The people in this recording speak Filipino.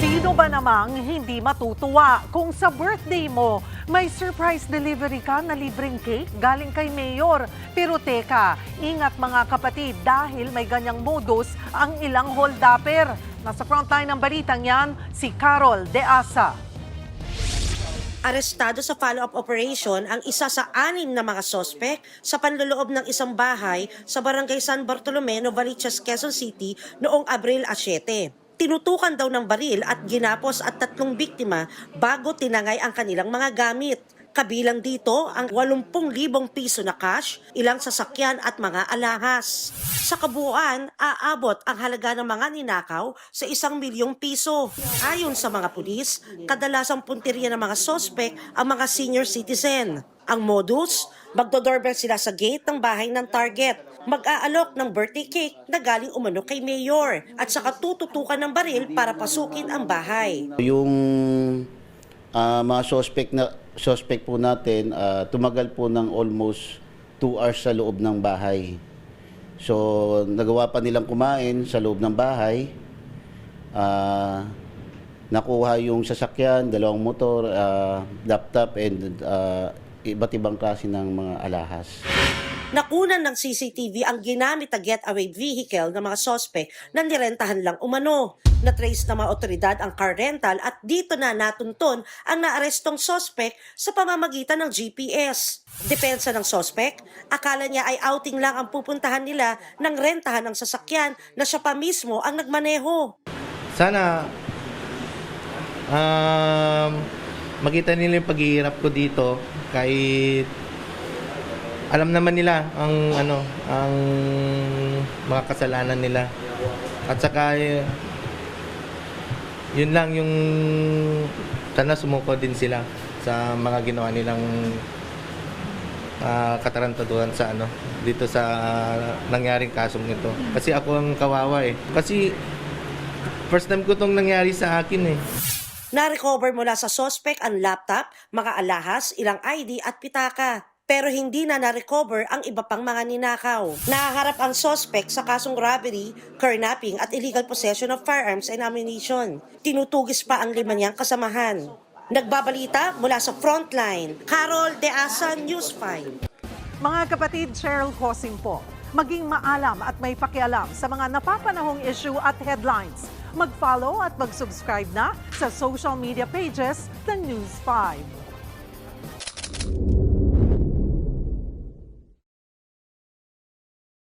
Sino ba namang hindi matutuwa kung sa birthday mo may surprise delivery ka na libreng cake galing kay Mayor? Pero teka, ingat mga kapatid dahil may ganyang modus ang ilang holdapper. Nasa frontline ng balitang yan, si Carol De Asa. Arestado sa follow-up operation ang isa sa 6 na mga sospek sa panloloob ng isang bahay sa barangay San Bartolome, Novaliches, Quezon City noong Abril 7. Tinutukan daw ng baril at ginapos at 3 biktima bago tinangay ang kanilang mga gamit. Kabilang dito ang 80,000 piso na cash, ilang sasakyan at mga alahas. Sa kabuuan, aabot ang halaga ng mga ninakaw sa 1 milyong piso. Ayon sa mga pulis, kadalasang punteriya ng mga sospek ang mga senior citizen. Ang modus, magdodoorbell sila sa gate ng bahay ng target, mag-aalok ng birthday cake na galing umano kay Mayor at saka tututukan ng baril para pasukin ang bahay. Yung mga suspect po natin, tumagal po ng almost 2 hours sa loob ng bahay. So, nagawa pa nilang kumain sa loob ng bahay. Nakuha yung sasakyan, 2 motor, laptop, and iba't ibang klase ng mga alahas. Nakunan ng CCTV ang ginamit na getaway vehicle ng mga sospek na nirentahan lang umano. Na-trace ng mga otoridad ang car rental at dito na natunton ang naarestong sospek sa pamamagitan ng GPS. Depensa ng sospek, akala niya ay outing lang ang pupuntahan nila ng rentahan ng sasakyan na siya pa mismo ang nagmaneho. Sana makita nila yung paghihirap ko dito kahit alam naman nila ang mga kasalanan nila. At saka yun lang yung sana sumuko din sila sa mga ginawa nilang katarantaduhan sa dito sa nangyaring kasong ito. Kasi ako ang kawawa eh. Kasi first time ko tong nangyari sa akin eh. Na-recover mula sa sospek ang laptop, mga alahas, ilang ID at pitaka. Pero hindi na na-recover ang iba pang mga ninakaw. Nahaharap ang sospek sa kasong robbery, kidnapping at illegal possession of firearms and ammunition. Tinutugis pa ang 5 niyang kasamahan. Nagbabalita mula sa Frontline, Carol De Asa, News 5. Mga kapatid, Cheryl Cosing po. Maging maalam at may pakialam sa mga napapanahong issue at headlines. Mag-follow at mag-subscribe na sa social media pages ng News 5.